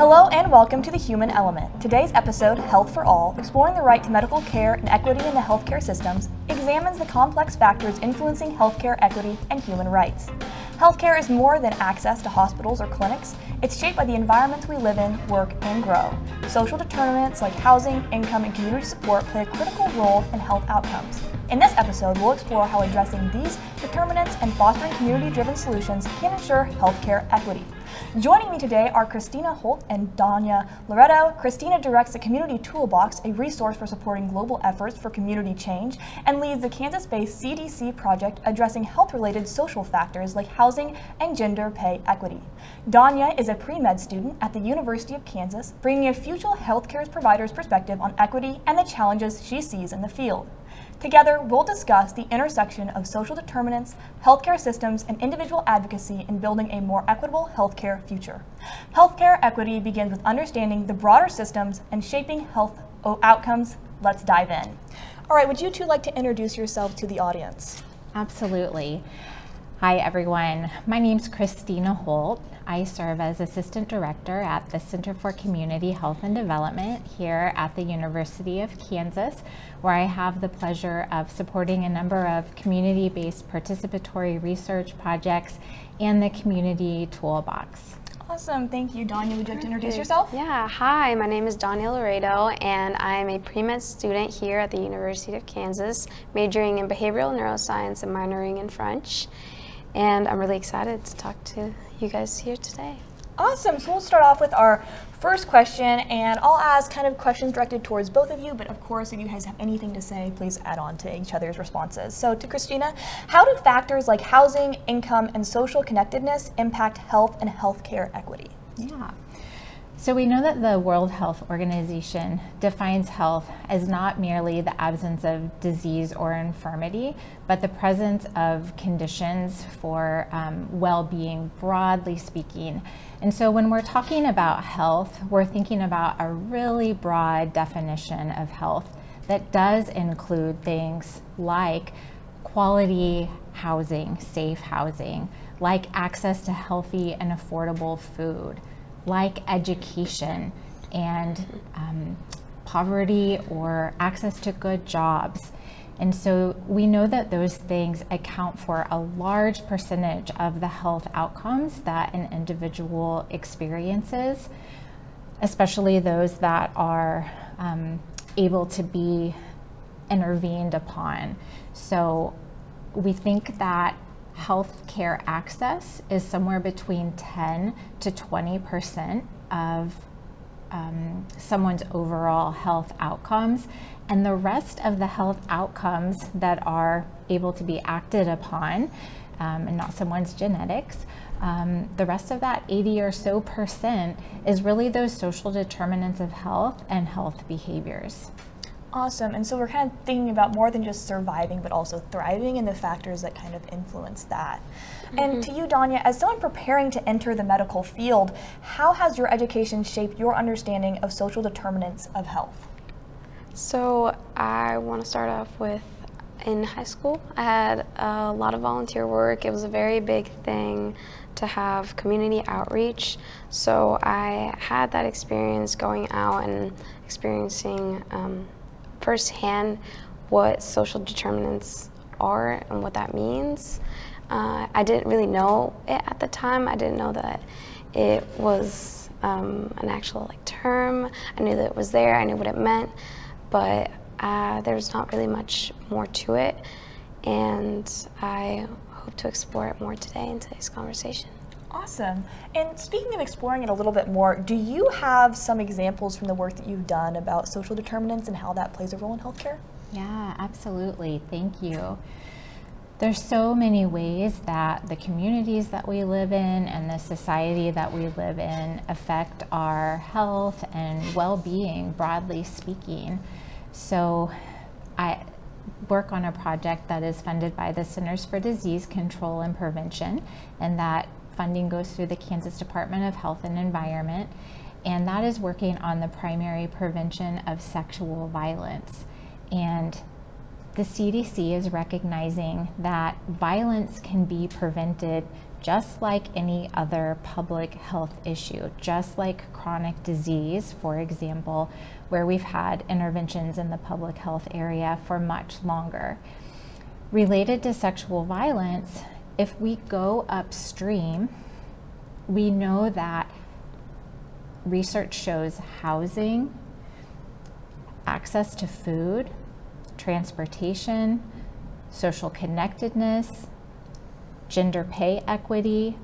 Hello and welcome to The Human Element. Today's episode, Health for All, exploring the right to medical care and equity in the healthcare systems, examines the complex factors influencing healthcare equity and human rights. Healthcare is more than access to hospitals or clinics. It's shaped by the environments we live in, work, and grow. Social determinants like housing, income, and community support play a critical role in health outcomes. In this episode, we'll explore how addressing these determinants and fostering community-driven solutions can ensure healthcare equity. Joining me today are Christina Holt and Danya Loreto. Christina directs the Community Toolbox, a resource for supporting global efforts for community change, and leads the Kansas-based CDC project addressing health-related social factors like housing and gender pay equity. Danya is a pre-med student at the University of Kansas, bringing a future healthcare provider's perspective on equity and the challenges she sees in the field. Together, we'll discuss the intersection of social determinants, healthcare systems, and individual advocacy in building a more equitable healthcare future. Healthcare equity begins with understanding the broader systems and shaping health outcomes. Let's dive in. All right, would you two like to introduce yourself to the audience? Absolutely. Hi, everyone. My name's Christina Holt. I serve as Assistant Director at the Center for Community Health and Development here at the University of Kansas, where I have the pleasure of supporting a number of community-based participatory research projects and the Community Toolbox. Awesome. Thank you. Danya, would you like to introduce yourself? Yeah. Hi, my name is Danya Loreto, and I'm a pre-med student here at the University of Kansas, majoring in behavioral neuroscience and minoring in French. And I'm really excited to talk to you guys here today. Awesome. So we'll start off with our first question, and I'll ask kind of questions directed towards both of you, but of course, if you guys have anything to say, please add on to each other's responses. So to Christina, how do factors like housing, income, and social connectedness impact health and healthcare equity? Yeah. So we know that the World Health Organization defines health as not merely the absence of disease or infirmity, but the presence of conditions for well-being, broadly speaking. And so when we're talking about health, we're thinking about a really broad definition of health that does include things like quality housing, safe housing, like access to healthy and affordable food, like education and poverty or access to good jobs. And so we know that those things account for a large percentage of the health outcomes that an individual experiences, especially those that are able to be intervened upon. So we think that health care access is somewhere between 10 to 20% of someone's overall health outcomes, and the rest of the health outcomes that are able to be acted upon, and not someone's genetics, the rest of that 80 or so percent is really those social determinants of health and health behaviors. Awesome. And so we're kind of thinking about more than just surviving, but also thriving and the factors that kind of influence that. Mm-hmm. And to you, Danya, as someone preparing to enter the medical field, how has your education shaped your understanding of social determinants of health? So I want to start off with, in high school, I had a lot of volunteer work. It was a very big thing to have community outreach. So I had that experience going out and experiencing firsthand what social determinants are and what that means. I didn't really know it at the time. I didn't know that it was an actual term. I knew that it was there. I knew what it meant, but there was not really much more to it, and I hope to explore it more today in today's conversation. Awesome. And speaking of exploring it a little bit more, do you have some examples from the work that you've done about social determinants and how that plays a role in healthcare? Yeah, absolutely. Thank you. There's so many ways that the communities that we live in and the society that we live in affect our health and well-being, broadly speaking. So I work on a project that is funded by the Centers for Disease Control and Prevention, and that funding goes through the Kansas Department of Health and Environment, and that is working on the primary prevention of sexual violence. And the CDC is recognizing that violence can be prevented just like any other public health issue, just like chronic disease, for example, where we've had interventions in the public health area for much longer. Related to sexual violence, if we go upstream, we know that research shows housing, access to food, transportation, social connectedness, gender pay equity,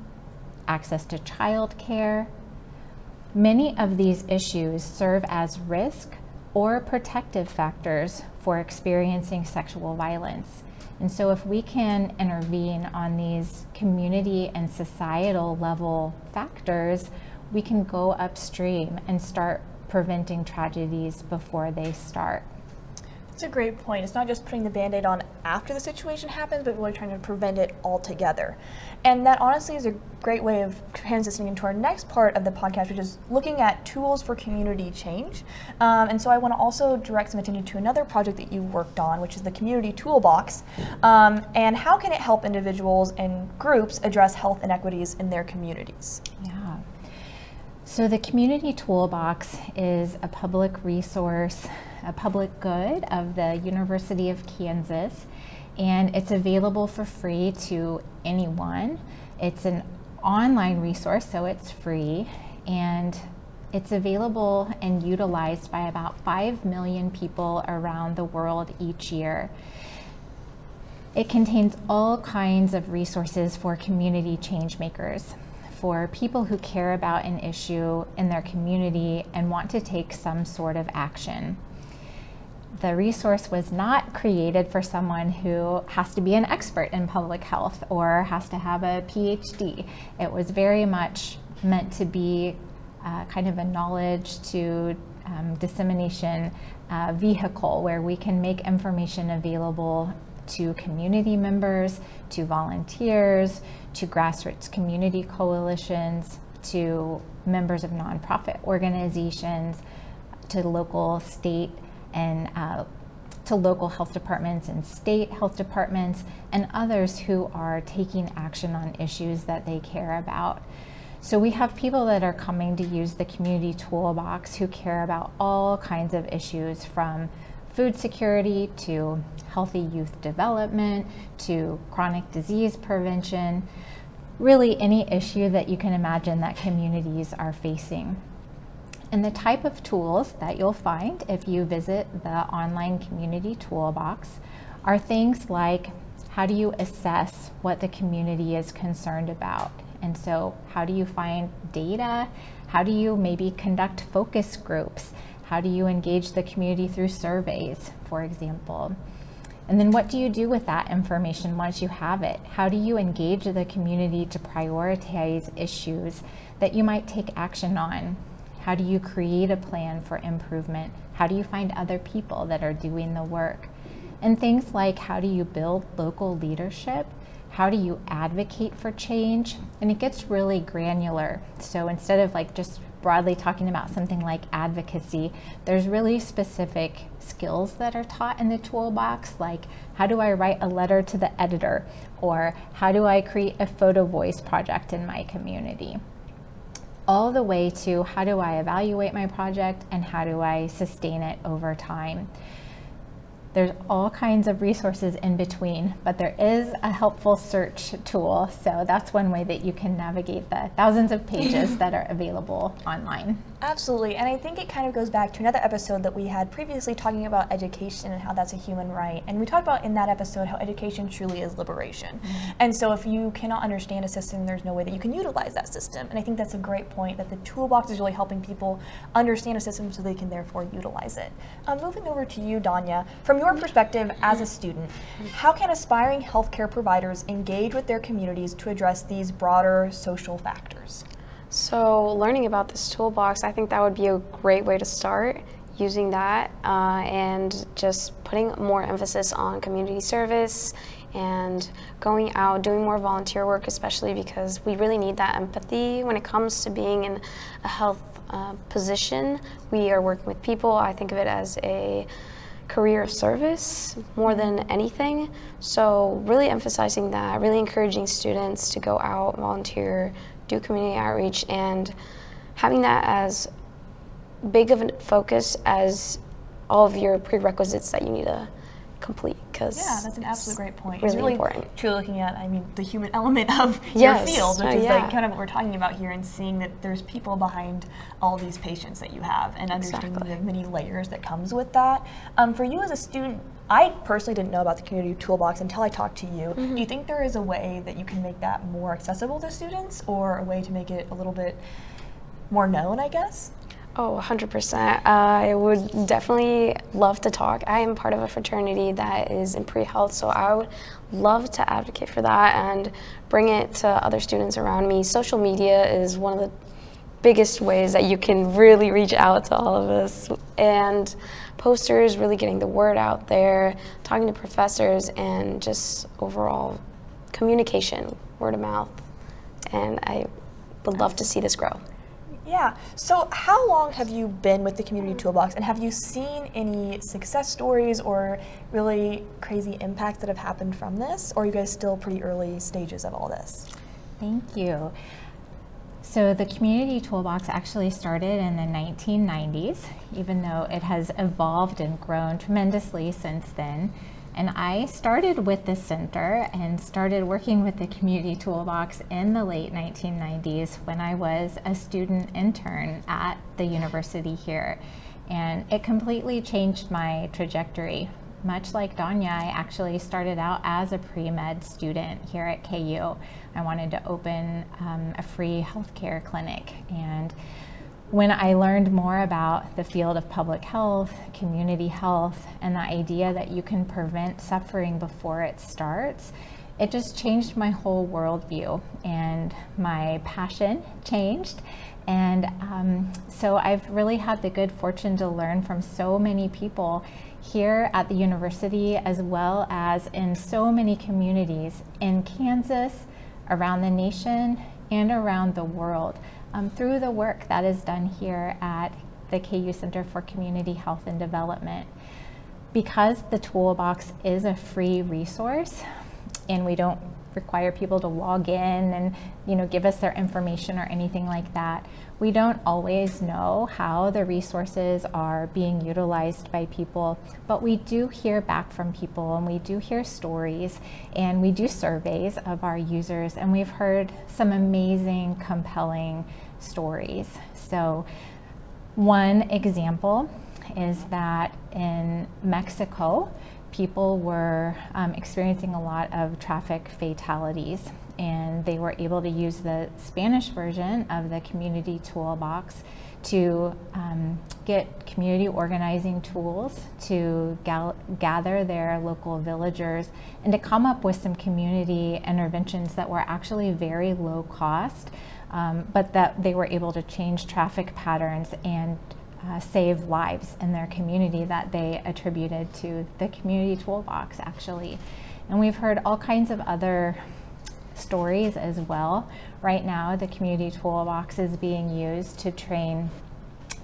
access to child care. Many of these issues serve as risk or protective factors for experiencing sexual violence. And so if we can intervene on these community and societal level factors, we can go upstream and start preventing tragedies before they start. That's a great point. It's not just putting the Band-Aid on after the situation happens, but really trying to prevent it altogether. And that honestly is a great way of transitioning into our next part of the podcast, which is looking at tools for community change. And so I want to also direct some attention to another project that you worked on, which is the Community Toolbox. And how can it help individuals and groups address health inequities in their communities? Yeah. So the Community Toolbox is a public resource, a public good of the University of Kansas, and it's available for free to anyone. It's an online resource, so it's free, and it's available and utilized by about 5 million people around the world each year. It contains all kinds of resources for community change makers, for people who care about an issue in their community and want to take some sort of action. The resource was not created for someone who has to be an expert in public health or has to have a PhD. It was very much meant to be kind of a knowledge to dissemination vehicle where we can make information available to community members, to volunteers, to grassroots community coalitions, to members of nonprofit organizations, to local, state, and to local health departments and state health departments, and others who are taking action on issues that they care about. So we have people that are coming to use the Community Toolbox who care about all kinds of issues, from food security to healthy youth development to chronic disease prevention, really any issue that you can imagine that communities are facing. And the type of tools that you'll find if you visit the online Community Toolbox are things like, how do you assess what the community is concerned about? And so how do you find data? How do you maybe conduct focus groups? How do you engage the community through surveys, for example? And then what do you do with that information once you have it? How do you engage the community to prioritize issues that you might take action on? How do you create a plan for improvement? How do you find other people that are doing the work? And things like, how do you build local leadership? How do you advocate for change? And it gets really granular. So instead of like just broadly talking about something like advocacy, there's really specific skills that are taught in the toolbox, like how do I write a letter to the editor, or how do I create a photo voice project in my community, all the way to how do I evaluate my project and how do I sustain it over time. There's all kinds of resources in between, but there is a helpful search tool. So that's one way that you can navigate the thousands of pages that are available online. Absolutely, and I think it kind of goes back to another episode that we had previously talking about education and how that's a human right. And we talked about in that episode how education truly is liberation. And so if you cannot understand a system, there's no way that you can utilize that system. And I think that's a great point, that the toolbox is really helping people understand a system so they can therefore utilize it. Moving over to you, Danya, from your perspective as a student, how can aspiring healthcare providers engage with their communities to address these broader social factors? So learning about this toolbox, I think that would be a great way to start, using that and just putting more emphasis on community service and going out, doing more volunteer work, especially because we really need that empathy when it comes to being in a health position. We are working with people. I think of it as a career of service more than anything. So really emphasizing that, really encouraging students to go out, volunteer, do community outreach, and having that as big of a focus as all of your prerequisites that you need to complete. Because yeah, that's an absolute great point. Really it's really important. Truly looking at, I mean, the human element of Yes. your field, which is yeah. like kind of what we're talking about here, and seeing that there's people behind all these patients that you have, and understanding Exactly. the many layers that comes with that. For you as a student, I personally didn't know about the community toolbox until I talked to you. Mm-hmm. Do you think there is a way that you can make that more accessible to students, or a way to make it a little bit more known, I guess? Oh, 100%. I would definitely love to talk. I am part of a fraternity that is in pre-health, so I would love to advocate for that and bring it to other students around me. Social media is one of the biggest ways that you can really reach out to all of us. And posters, really getting the word out there, talking to professors, and just overall communication, word of mouth. And I would love to see this grow. Yeah, so how long have you been with the Community Toolbox, and have you seen any success stories or really crazy impacts that have happened from this, or are you guys still pretty early stages of all this? Thank you. So the Community Toolbox actually started in the 1990s, even though it has evolved and grown tremendously since then. And I started with the center and started working with the Community Toolbox in the late 1990s when I was a student intern at the university here. And it completely changed my trajectory. Much like Danya, I actually started out as a pre-med student here at KU. I wanted to open a free healthcare clinic, and when I learned more about the field of public health, community health, and the idea that you can prevent suffering before it starts, it just changed my whole worldview, and my passion changed. And so I've really had the good fortune to learn from so many people here at the university, as well as in so many communities in Kansas, around the nation, and around the world. Through the work that is done here at the KU Center for Community Health and Development. Because the toolbox is a free resource, and we don't require people to log in and give us their information or anything like that, we don't always know how the resources are being utilized by people, but we do hear back from people, and we do hear stories, and we do surveys of our users, and we've heard some amazing, compelling stories. So one example is that in Mexico, people were experiencing a lot of traffic fatalities, and they were able to use the Spanish version of the Community Toolbox to get community organizing tools to gather their local villagers and to come up with some community interventions that were actually very low cost, but that they were able to change traffic patterns and save lives in their community that they attributed to the Community Toolbox, actually. And we've heard all kinds of other stories as well. Right now, the Community Toolbox is being used to train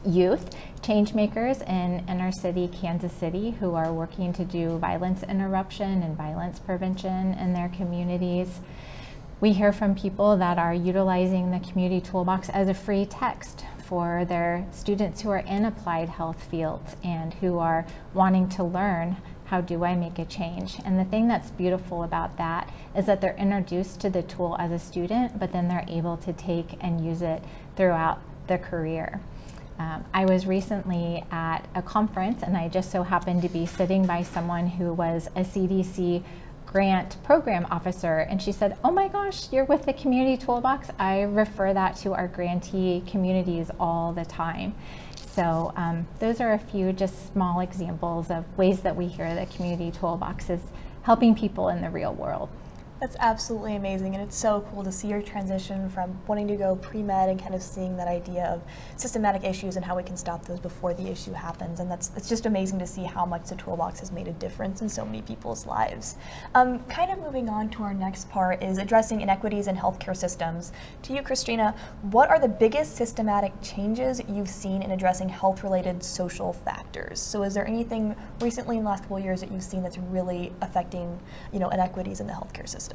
youth change makers in inner city Kansas City who are working to do violence interruption and violence prevention in their communities. We hear from people that are utilizing the Community Toolbox as a free text for their students who are in applied health fields and who are wanting to learn, how do I make a change? And the thing that's beautiful about that is that they're introduced to the tool as a student, but then they're able to take and use it throughout the career. I was recently at a conference, and I just so happened to be sitting by someone who was a CDC grant program officer, and she said, "Oh my gosh, you're with the Community Toolbox." I refer that to our grantee communities all the time. So those are a few just small examples of ways that we hear the Community Toolbox is helping people in the real world. That's absolutely amazing, and it's so cool to see your transition from wanting to go pre-med and kind of seeing that idea of systematic issues and how we can stop those before the issue happens. And it's just amazing to see how much the toolbox has made a difference in so many people's lives. Kind of moving on to our next part is addressing inequities in healthcare systems. To you, Christina, what are the biggest systematic changes you've seen in addressing health-related social factors? So is there anything recently in the last couple of years that you've seen that's really affecting, inequities in the healthcare system?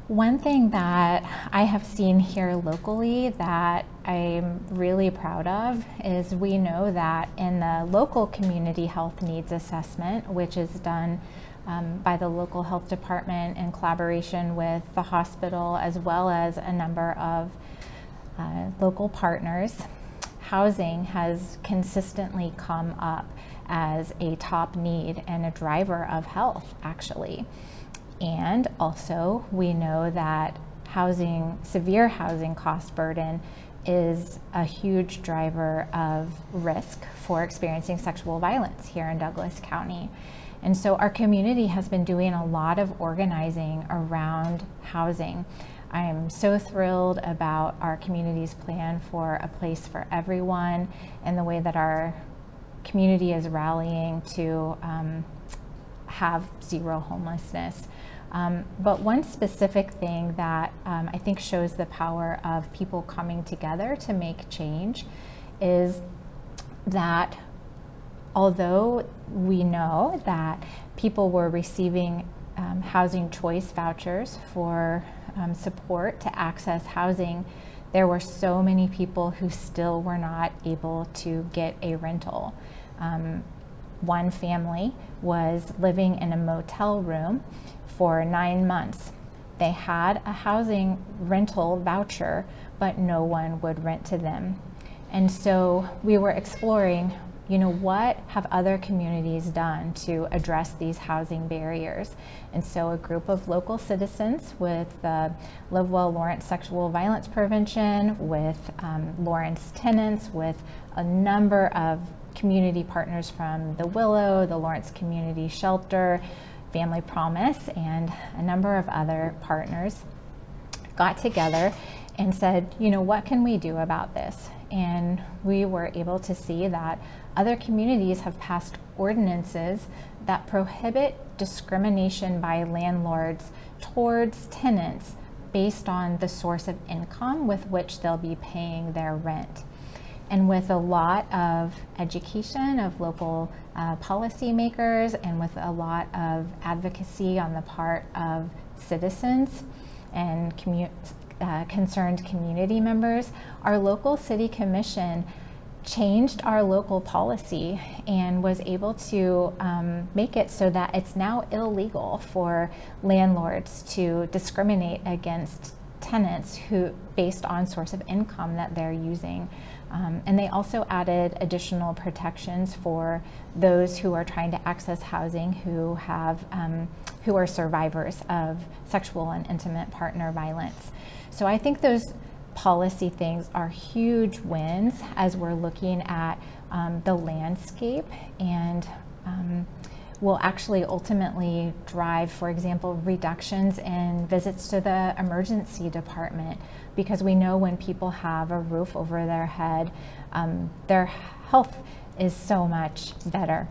One thing that I have seen here locally that I'm really proud of is we know that in the local community health needs assessment, which is done by the local health department in collaboration with the hospital as well as a number of local partners, housing has consistently come up as a top need and a driver of health, actually. And also, we know that severe housing cost burden is a huge driver of risk for experiencing sexual violence here in Douglas County. And so our community has been doing a lot of organizing around housing. I am so thrilled about our community's plan for a place for everyone and the way that our community is rallying to have zero homelessness. But one specific thing that I think shows the power of people coming together to make change is that although we know that people were receiving housing choice vouchers for support to access housing, there were so many people who still were not able to get a rental. One family was living in a motel room for 9 months. They had a housing rental voucher, but no one would rent to them. And so we were exploring, what have other communities done to address these housing barriers? And so a group of local citizens with Live Well Lawrence Sexual Violence Prevention, with Lawrence Tenants, with a number of community partners from the Willow, the Lawrence Community Shelter, Family Promise, and a number of other partners got together and said, what can we do about this? And we were able to see that other communities have passed ordinances that prohibit discrimination by landlords towards tenants based on the source of income with which they'll be paying their rent. And with a lot of education of local policymakers and with a lot of advocacy on the part of citizens and concerned community members, our local city commission changed our local policy and was able to make it so that it's now illegal for landlords to discriminate against tenants based on source of income that they're using. And they also added additional protections for those who are trying to access housing who are survivors of sexual and intimate partner violence. So I think those policy things are huge wins as we're looking at the landscape, and will actually ultimately drive, for example, reductions in visits to the emergency department, because we know when people have a roof over their head, their health is so much better.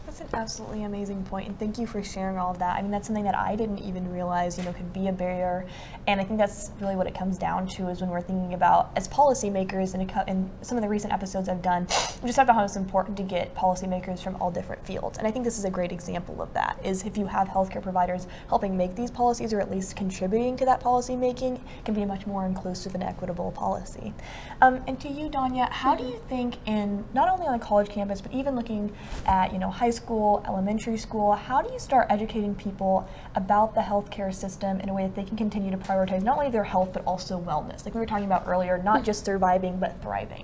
That's an absolutely amazing point, and thank you for sharing all of that. I mean, that's something that I didn't even realize, could be a barrier, and I think that's really what it comes down to is when we're thinking about, as policymakers, and some of the recent episodes I've done, we just talked about how it's important to get policymakers from all different fields, and I think this is a great example of that, is if you have healthcare providers helping make these policies, or at least contributing to that policy making, it can be a much more inclusive and equitable policy. And to you, Danya, how do you think in, not only on the college campus, but even looking at, high school, elementary school, how do you start educating people about the healthcare system in a way that they can continue to prioritize not only their health but also wellness, like we were talking about earlier, not just surviving but thriving?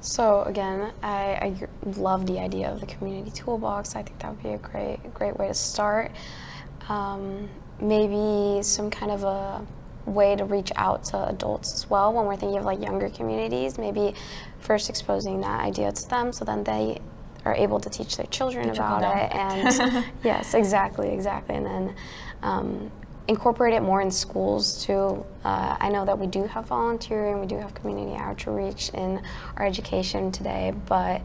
So again, I love the idea of the community toolbox. I think that would be a great way to start. Maybe some kind of a way to reach out to adults as well when we're thinking of like younger communities, maybe first exposing that idea to them so then they are able to teach their children The about trickle-down it. effect. And yes, exactly. And then incorporate it more in schools too. I know that we do have volunteering, we do have community outreach in our education today, but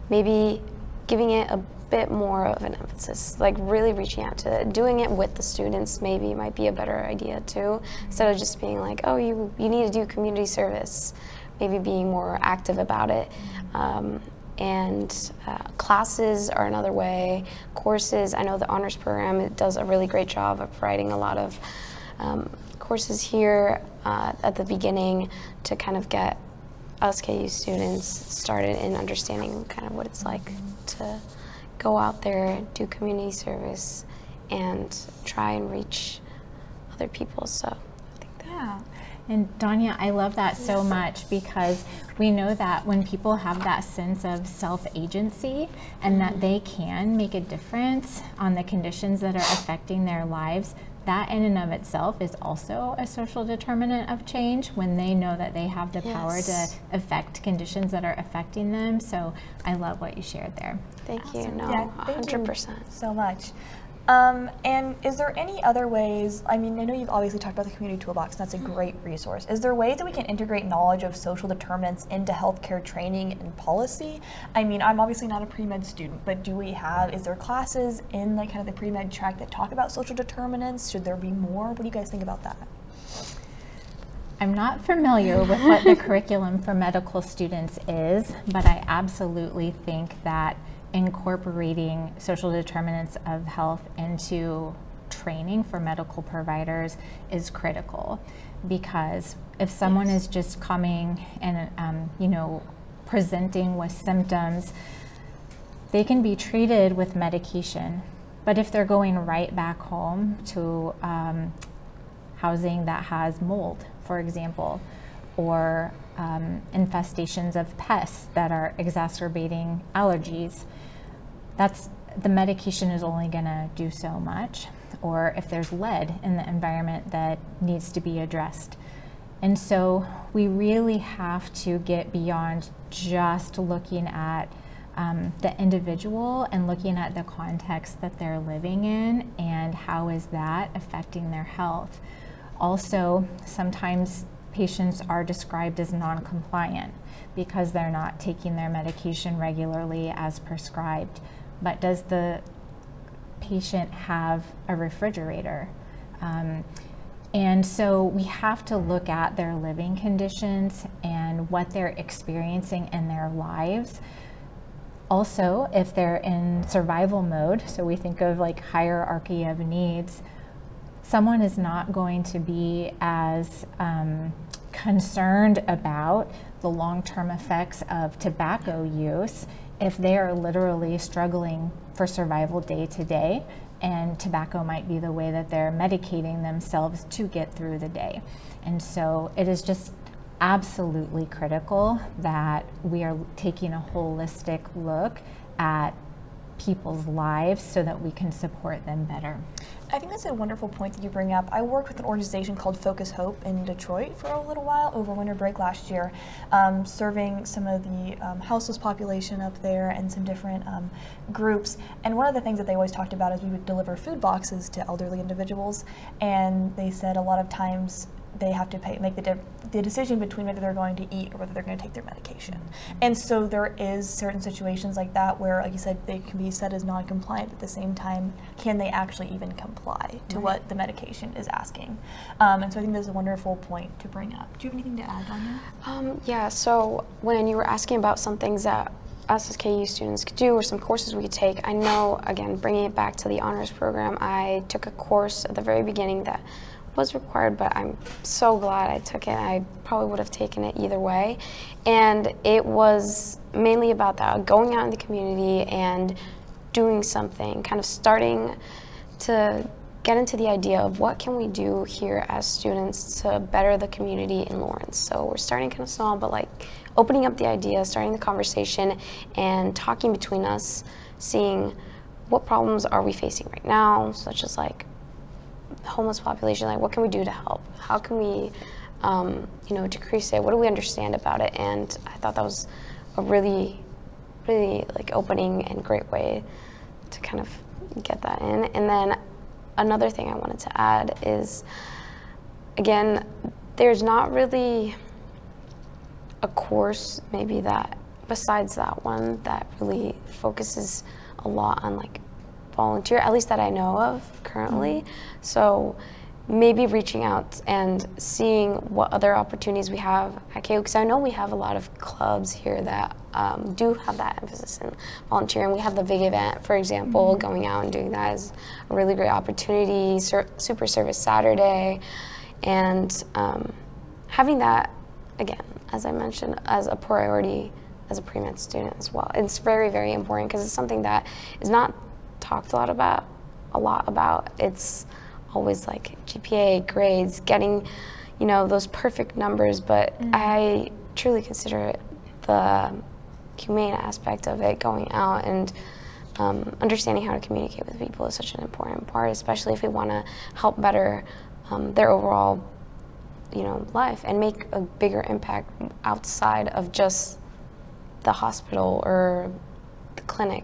maybe giving it a bit more of an emphasis, like really reaching out to it, doing it with the students maybe might be a better idea too, instead of just being like, oh, you need to do community service, maybe being more active about it. And classes are another way. Courses, I know the honors program, it does a really great job of providing a lot of courses here at the beginning to kind of get us KU students started in understanding kind of what it's like to go out there, do community service, and try and reach other people. So I think that. Yeah. And Danya, I love that so much, because we know that when people have that sense of self-agency and that they can make a difference on the conditions that are affecting their lives, that in and of itself is also a social determinant of change, when they know that they have the power to affect conditions that are affecting them. So I love what you shared there. Thank you. Awesome. No, Yeah, thank 100%. you so much. And is there any other ways, I mean, I know you've obviously talked about the community toolbox, and that's a great resource. Is there ways that we can integrate knowledge of social determinants into healthcare training and policy? I mean, I'm obviously not a pre-med student, but is there classes in like kind of the pre-med track that talk about social determinants? Should there be more? What do you guys think about that? I'm not familiar with what the curriculum for medical students is, but I absolutely think that incorporating social determinants of health into training for medical providers is critical, because if someone is just coming and presenting with symptoms, they can be treated with medication, but if they're going right back home to housing that has mold, for example, or infestations of pests that are exacerbating allergies, the medication is only going to do so much. Or if there's lead in the environment that needs to be addressed. And so we really have to get beyond just looking at the individual and looking at the context that they're living in and how is that affecting their health. Also, sometimes patients are described as non-compliant because they're not taking their medication regularly as prescribed. But does the patient have a refrigerator? And so we have to look at their living conditions and what they're experiencing in their lives. Also, if they're in survival mode, so we think of like hierarchy of needs, someone is not going to be as concerned about the long-term effects of tobacco use if they are literally struggling for survival day to day, and tobacco might be the way that they're medicating themselves to get through the day. And so it is just absolutely critical that we are taking a holistic look at people's lives so that we can support them better. I think that's a wonderful point that you bring up. I worked with an organization called Focus Hope in Detroit for a little while over winter break last year, serving some of the houseless population up there and some different groups. And one of the things that they always talked about is we would deliver food boxes to elderly individuals, and they said a lot of times they have to make the decision between whether they're going to eat or whether they're going to take their medication. And so there is certain situations like that where, like you said, they can be said as non-compliant, but at the same time, can they actually even comply to what the medication is asking? And so I think that's a wonderful point to bring up. Do you have anything to add on that? Yeah, so when you were asking about some things that us as KU students could do or some courses we could take, I know, again, bringing it back to the honors program, I took a course at the very beginning that was required, but I'm so glad I took it. I probably would have taken it either way. And it was mainly about that, going out in the community and doing something, kind of starting to get into the idea of what can we do here as students to better the community in Lawrence. So we're starting kind of small, but like opening up the idea, starting the conversation and talking between us, seeing what problems are we facing right now, such as like homeless population, like what can we do to help? How can we, decrease it? What do we understand about it? And I thought that was a really really like opening and great way to kind of get that in. And then another thing I wanted to add is, again, there's not really a course maybe that besides that one that really focuses a lot on like volunteer, at least that I know of currently. So maybe reaching out and seeing what other opportunities we have at KU, because I know we have a lot of clubs here that do have that emphasis in volunteering. We have the big event, for example, going out and doing that is a really great opportunity, Super Service Saturday, and having that, again, as I mentioned, as a priority as a pre-med student as well. It's very, very important because it's something that is not talked a lot about. It's always like GPA, grades, getting, you know, those perfect numbers, but I truly consider it the humane aspect of it, going out and understanding how to communicate with people is such an important part, especially if we want to help better their overall, you know, life and make a bigger impact outside of just the hospital or the clinic.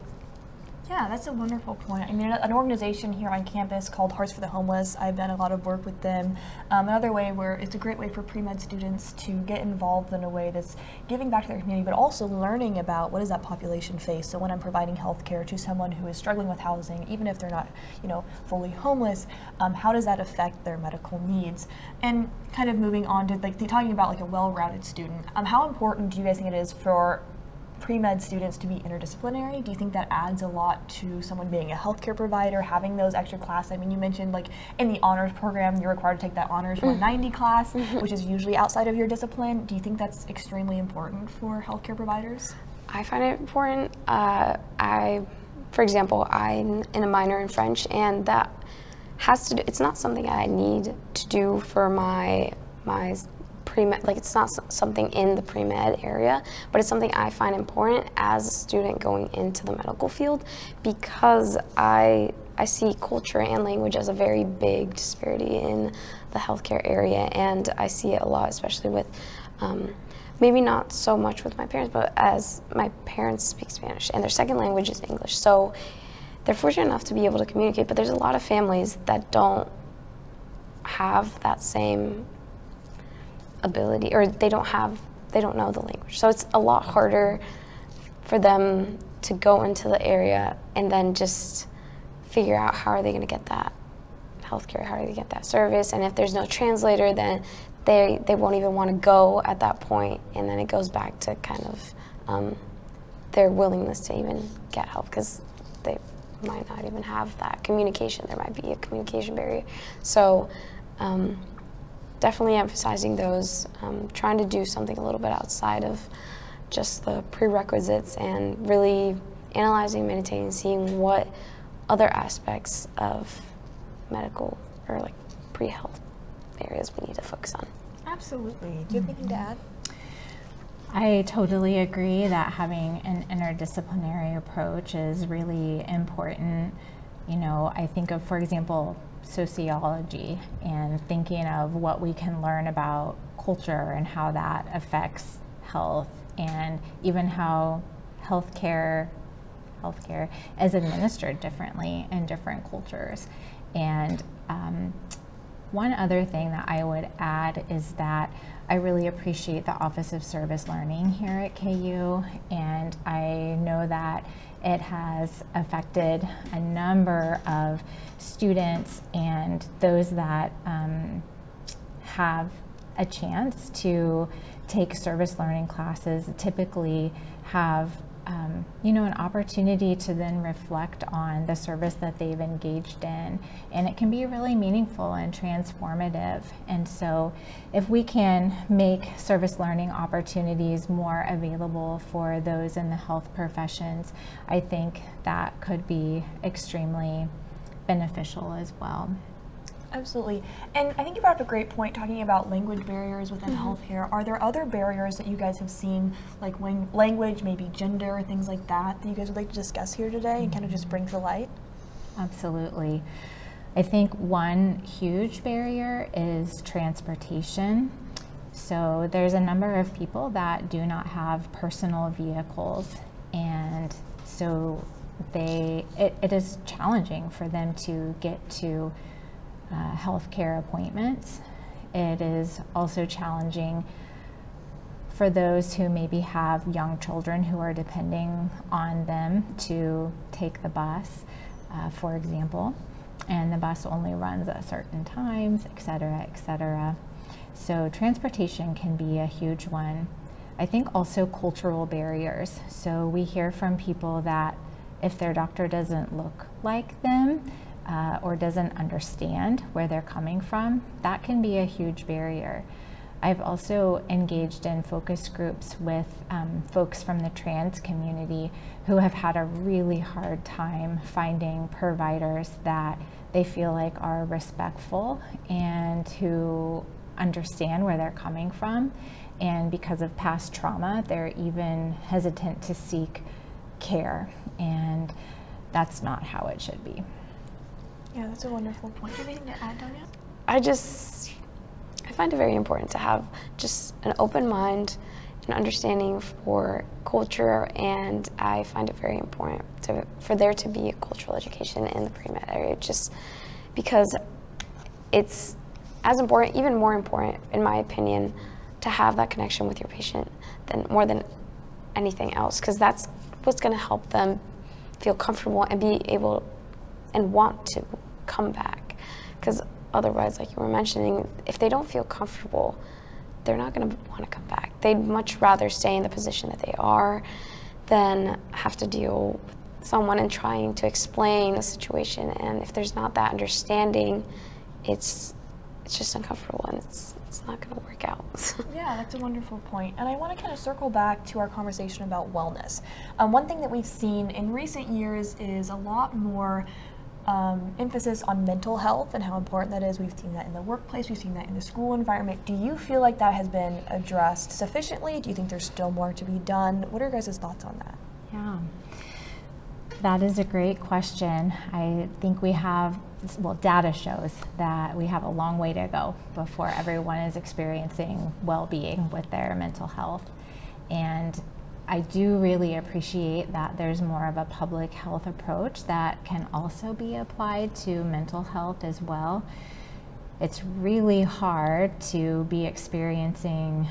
Yeah, that's a wonderful point. I mean, an organization here on campus called Hearts for the Homeless, I've done a lot of work with them. Another way where it's a great way for pre-med students to get involved in a way that's giving back to their community, but also learning about what does that population face. So when I'm providing health care to someone who is struggling with housing, even if they're not, you know, fully homeless, how does that affect their medical needs? And kind of moving on to like talking about like a well-rounded student, how important do you guys think it is for pre-med students to be interdisciplinary? Do you think that adds a lot to someone being a healthcare provider, having those extra classes? I mean, you mentioned like in the honors program, you're required to take that honors 190 class, which is usually outside of your discipline. Do you think that's extremely important for healthcare providers? I find it important. For example, I'm in a minor in French, and that has to do, it's not something I need to do for my pre-med, like it's not something in the pre-med area, but it's something I find important as a student going into the medical field, because I see culture and language as a very big disparity in the healthcare area, and I see it a lot, especially with maybe not so much with my parents, but as my parents speak Spanish and their second language is English, so they're fortunate enough to be able to communicate, but there's a lot of families that don't have that same ability, or they don't know the language. So it's a lot harder for them to go into the area and then just figure out how are they going to get that healthcare, how are they going to get that service, and if there's no translator, then they won't even want to go at that point, and then it goes back to kind of their willingness to even get help, because they might not even have that communication. There might be a communication barrier. So definitely emphasizing those, trying to do something a little bit outside of just the prerequisites, and really analyzing, meditating, seeing what other aspects of medical or like pre-health areas we need to focus on. Absolutely. Do you have anything to add? I totally agree that having an interdisciplinary approach is really important. You know, I think of, for example, sociology and thinking of what we can learn about culture and how that affects health, and even how healthcare is administered differently in different cultures. And one other thing that I would add is that I really appreciate the Office of Service Learning here at KU, and I know that it has affected a number of students and those that have a chance to take service learning classes typically have you know, an opportunity to then reflect on the service that they've engaged in, and it can be really meaningful and transformative. And so if we can make service learning opportunities more available for those in the health professions, I think that could be extremely beneficial as well. Absolutely. And I think you brought up a great point talking about language barriers within healthcare. Are there other barriers that you guys have seen, like when language, maybe gender, things like that you guys would like to discuss here today and kind of just bring to light? Absolutely. I think one huge barrier is transportation. So there's a number of people that do not have personal vehicles, And so it is challenging for them to get to healthcare appointments. It is also challenging for those who maybe have young children who are depending on them to take the bus, for example, and the bus only runs at certain times, et cetera, et cetera. So transportation can be a huge one. I think also cultural barriers. So we hear from people that if their doctor doesn't look like them or doesn't understand where they're coming from, that can be a huge barrier. I've also engaged in focus groups with folks from the trans community who have had a really hard time finding providers that they feel like are respectful and who understand where they're coming from. And because of past trauma, they're even hesitant to seek care. And that's not how it should be. Yeah, that's a wonderful point. Do you have anything to add, Danya? I find it very important to have just an open mind and understanding for culture, and I find it very important for there to be a cultural education in the pre-med area, just because it's as important, even more important, in my opinion, to have that connection with your patient more than anything else, because that's what's going to help them feel comfortable and be able and want to come back. Because otherwise, like you were mentioning, if they don't feel comfortable, they're not going to want to come back. They'd much rather stay in the position that they are than have to deal with someone and trying to explain the situation. And if there's not that understanding, it's just uncomfortable, and it's not going to work out. Yeah, that's a wonderful point. And I want to kind of circle back to our conversation about wellness. One thing that we've seen in recent years is a lot more emphasis on mental health and how important that is. We've seen that in the workplace, we've seen that in the school environment. Do you feel like that has been addressed sufficiently? Do you think there's still more to be done? What are your guys' thoughts on that? Yeah, that is a great question. I think we have, well, data shows that we have a long way to go before everyone is experiencing well-being with their mental health. And I do really appreciate that there's more of a public health approach that can also be applied to mental health as well. It's really hard to be experiencing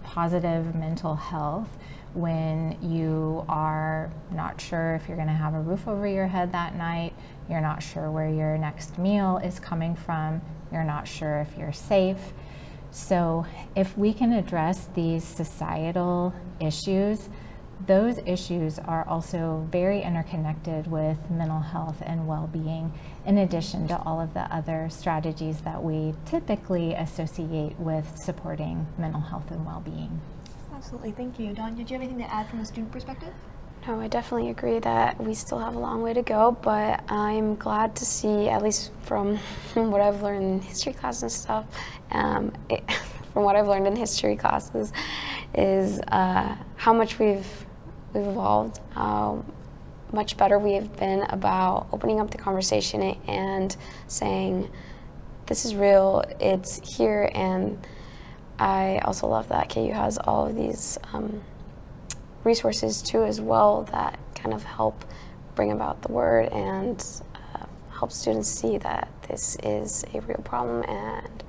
positive mental health when you are not sure if you're going to have a roof over your head that night, you're not sure where your next meal is coming from, you're not sure if you're safe. So if we can address these societal issues, those issues are also very interconnected with mental health and well-being, in addition to all of the other strategies that we typically associate with supporting mental health and well-being. Absolutely, thank you. Dawn, did you have anything to add from a student perspective? No, I definitely agree that we still have a long way to go, but I'm glad to see, at least from what I've learned in history class and stuff, from what I've learned in history classes, is how much we've evolved, how much better we have been about opening up the conversation and saying, this is real, it's here. And I also love that KU has all of these resources too as well that kind of help bring about the word and help students see that this is a real problem, and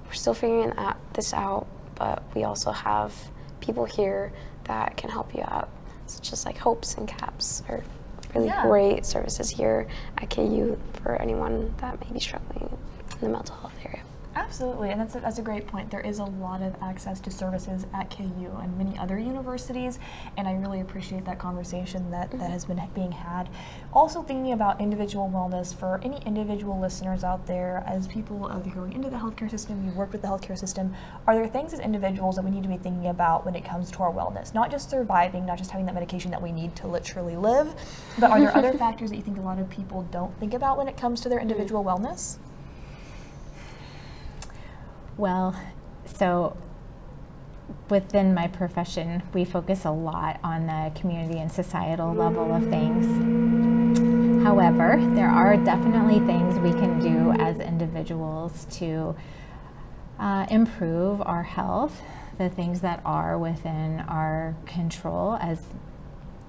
we're still figuring this out, but we also have people here that can help you out, such as like Hopes and CAPS are really great services here at KU for anyone that may be struggling in the mental health area. Absolutely, and that's a great point. There is a lot of access to services at KU and many other universities, and I really appreciate that conversation that has been being had. Also thinking about individual wellness for any individual listeners out there, as people are going into the healthcare system, you work with the healthcare system, are there things as individuals that we need to be thinking about when it comes to our wellness? Not just surviving, not just having that medication that we need to literally live, but are there other factors that you think a lot of people don't think about when it comes to their individual wellness? Well, so within my profession, we focus a lot on the community and societal level of things. However, there are definitely things we can do as individuals to improve our health, the things that are within our control as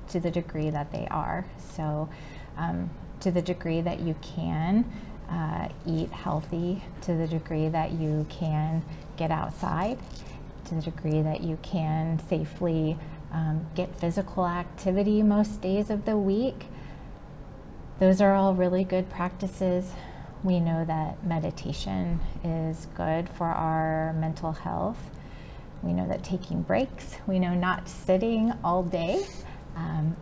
to the degree that they are. So to the degree that you can eat healthy, to the degree that you can get outside, to the degree that you can safely get physical activity most days of the week. Those are all really good practices. We know that meditation is good for our mental health. We know that taking breaks, we know not sitting all day,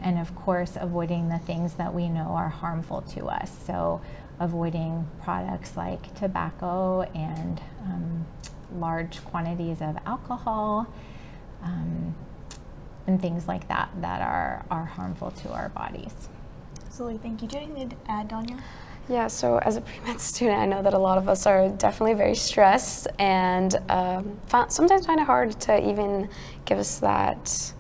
and of course avoiding the things that we know are harmful to us. So avoiding products like tobacco and large quantities of alcohol and things like that that are harmful to our bodies. Absolutely, thank you. Do you have anything to add, Danya? Yeah, so as a pre-med student, I know that a lot of us are definitely very stressed and sometimes find it hard to even give us that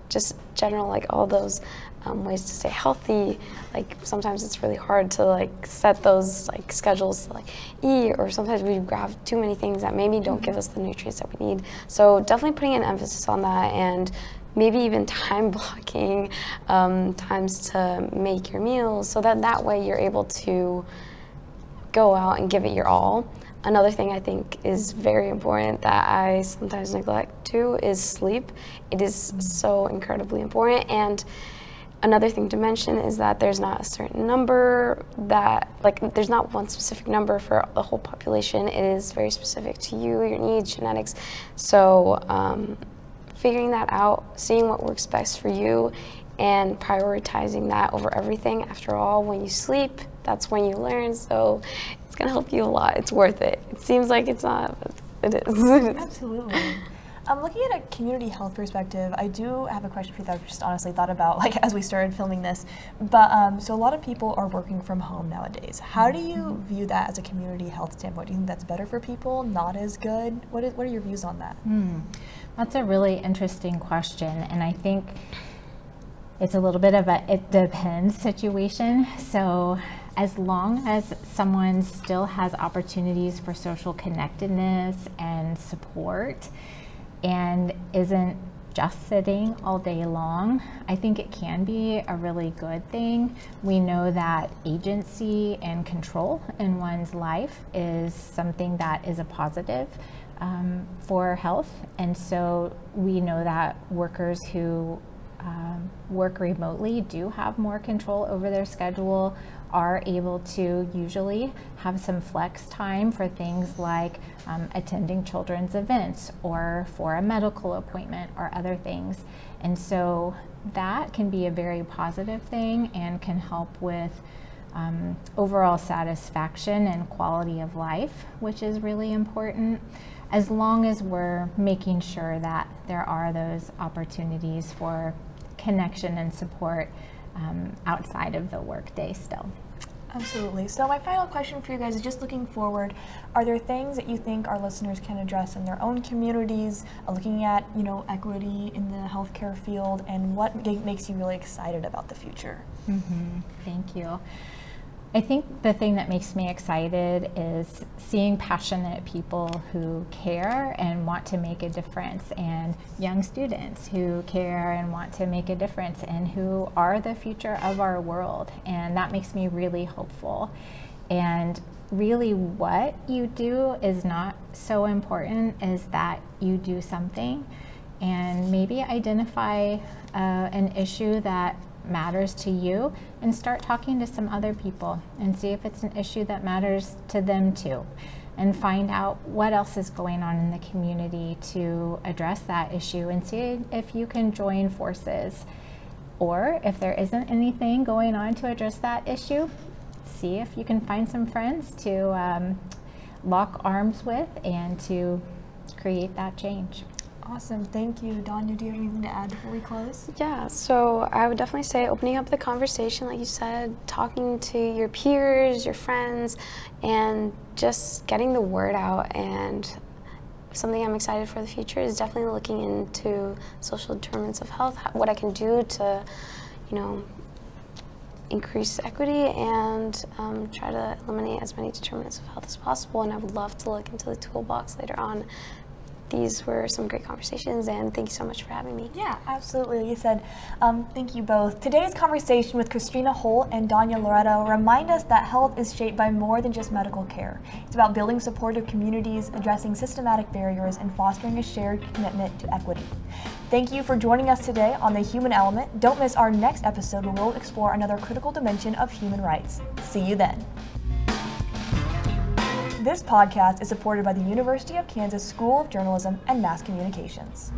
just general, like all those ways to stay healthy. Like sometimes it's really hard to like set those like schedules to like eat, or sometimes we grab too many things that maybe don't give us the nutrients that we need. So definitely putting an emphasis on that, and maybe even time blocking times to make your meals, so that way you're able to go out and give it your all. Another thing I think is very important that I sometimes neglect too is sleep. It is so incredibly important. And another thing to mention is that there's not a certain number that, like, there's not one specific number for the whole population. It is very specific to you, your needs, genetics. So figuring that out, seeing what works best for you, and prioritizing that over everything. After all, when you sleep, that's when you learn, so it's gonna help you a lot. It's worth it. It seems like it's not, but it is. Absolutely. Looking at a community health perspective, I do have a question for you that I've just honestly thought about, like, as we started filming this. But so a lot of people are working from home nowadays. How do you view that as a community health standpoint? Do you think that's better for people? Not as good? What are your views on that? That's a really interesting question, and I think it's a little bit of a it depends situation. So as long as someone still has opportunities for social connectedness and support and isn't just sitting all day long, I think it can be a really good thing. We know that agency and control in one's life is something that is a positive for health, and so we know that workers who work remotely do have more control over their schedule, are able to usually have some flex time for things like attending children's events or for a medical appointment or other things. And so that can be a very positive thing and can help with overall satisfaction and quality of life, which is really important, as long as we're making sure that there are those opportunities for connection and support outside of the workday still. Absolutely. So my final question for you guys is just looking forward, are there things that you think our listeners can address in their own communities, looking at, you know, equity in the healthcare field, and what makes you really excited about the future? Thank you. I think the thing that makes me excited is seeing passionate people who care and want to make a difference, and young students who care and want to make a difference and who are the future of our world. And that makes me really hopeful. And really what you do is not so important as that you do something and maybe identify an issue that matters to you and start talking to some other people and see if it's an issue that matters to them too, and find out what else is going on in the community to address that issue, and see if you can join forces. Or if there isn't anything going on to address that issue, see if you can find some friends to lock arms with and to create that change. Awesome, thank you. Danya, do you have anything to add before we close? Yeah, so I would definitely say opening up the conversation, like you said, talking to your peers, your friends, and just getting the word out. And something I'm excited for the future is definitely looking into social determinants of health, what I can do to, you know, increase equity and try to eliminate as many determinants of health as possible. And I would love to look into the toolbox later on these were some great conversations, and thank you so much for having me. Yeah, absolutely. You said, thank you both. Today's conversation with Christina Holt and Danya Loretto remind us that health is shaped by more than just medical care. It's about building supportive communities, addressing systematic barriers, and fostering a shared commitment to equity. Thank you for joining us today on The Human Element. Don't miss our next episode where we'll explore another critical dimension of human rights. See you then. This podcast is supported by the University of Kansas School of Journalism and Mass Communications.